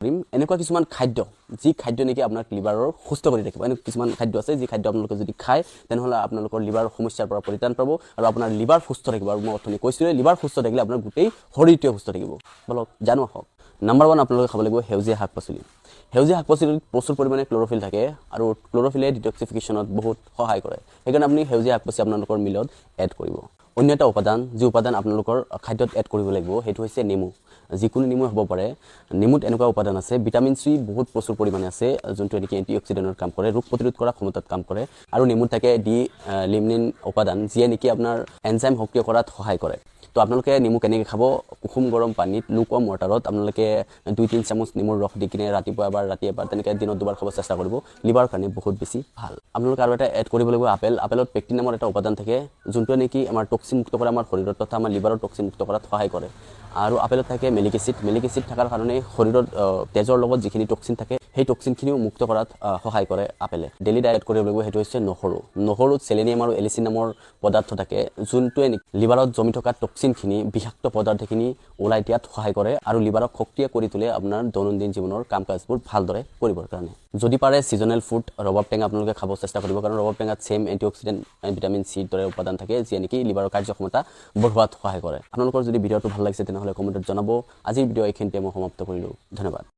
এনেকুৱা কিছুমান খাদ্য যি খাদ্য নেকি আপোনাক লিভাৰৰ সুস্থ কৰি ৰাখিব এনেকুৱা কিছুমান খাদ্য আছে যি খাদ্য আপোনালোকে যদি খায় তেনেহ'লে আপোনালোকৰ লিভাৰৰ সমস্যাৰ পৰা পৰিত্ৰাণ পাব আৰু আপোনাৰ লিভাৰ সুস্থ থাকিব আৰু মই অথনি কৈছিলোঁ লিভাৰ সুস্থ থাকিলে আপোনাৰ গোটেই শৰীৰটোৱে সুস্থ থাকিব বলক জানো আহক নাম্বাৰ 1 আপোনালোকে খাব লাগিব সেউজীয়া শাক-পাচলি সেউজীয়া শাক-পাচলিত প্ৰচুৰ পৰিমাণে ক্ল'ৰফিল থাকে আৰু ক্ল'ৰফিলে ডিটক্সিফিকেশ্যনত বহুত সহায় কৰে সেইকাৰণে আপুনি সেউজীয়া শাক-পাচলি আপোনালোকৰ মিলত এড কৰিব অন্য এটা উপাদান যি উপাদান আপোনালোকৰ খাদ্যত এড কৰিব লাগিব সেইটো হৈছে নেমু যিকোনো নেমু হ'ব পাৰে নেমুত এনেকুৱা উপাদান আছে ভিটামিন চি বহুত প্ৰচুৰ পৰিমাণে আছে যোনটো নেকি এন্টিঅক্সিডেন্টৰ কাম কৰে ৰোগ প্ৰতিৰোধ কৰা ক্ষমতাত কাম কৰে আৰু নেমুত থাকে ডি লিমনিন উপাদান যিয়ে নেকি আপোনাৰ এনজাইম সক্ৰিয় কৰাত সহায় কৰে তো আপোনালোকে নেমু কেনেকৈ খাব কুহুম গৰম পানীত লুকৱাৰ্ম ৱাটাৰত আপোনালোকে 2-3 চামুচ নেমুৰ ৰস দি কিনে ৰাতিপুৱা এবাৰ ৰাতি এবাৰ তেনেকৈ দিনত দুবাৰ খাব চেষ্টা কৰিব লিভাৰৰ কাৰণে বহুত বেছি ভাল আপোনালোকে আৰু এটা এড কৰিব লাগিব আপেলত পেক্টিন নামৰ এটা উপাদান থাকে যোনটো নেকি আমাৰ টক্সিন মুক্ত কৰে আমাৰ শৰীৰত তথা আমাৰ লিভাৰৰ টক্সিন মুক্ত কৰাত সহায় কৰে আৰু আপেলত থাকে মেলিক এচিড থকাৰ কাৰণে শৰীৰত তেজৰ লগত যিখিনি টক্সিন থাকে সেই টক্সিনখিনিও মুক্ত কৰাত সহায় কৰে আপেলে ডেইলি ডায়েট কৰিব লাগিব সেইটো হৈছে নহৰুত সেলেনিয়াম আৰু এলিচিন নামৰ পদাৰ্থ থাকে যোনটোৱে লিভাৰত জমি থকা টক্সিনখিনি বিষাক্ত পদাৰ্থখিনি ওলাই দিয়াত সহায় কৰে আৰু লিভাৰক সক্ৰিয় কৰি তোলে আপোনাৰ দৈনন্দিন জীৱনৰ কাম কাজবোৰ ভালদৰে কৰিবৰ কাৰণে যদি পাৰে সিজনেল ফুড ৰবাব টেঙা আপোনালোকে খাব চেষ্টা কৰিব কাৰণ ৰবাব টেঙাত সেম এন্টিঅক্সিডেন্ট ভিটামিন চিৰ দৰে উপাদান থাকে যিয়ে নেকি লিভাৰৰ কাৰ্যক্ষমতা বঢ়োৱাত সহায় কৰে আপোনালোকৰ যদি ভিডিঅ'টো ভাল লাগিছে তেনেহ'লে কমেণ্টত জনাব আজিৰ ভিডিঅ' এইখিনিতে মই সমাপ্ত কৰিলোঁ ধন্যবাদ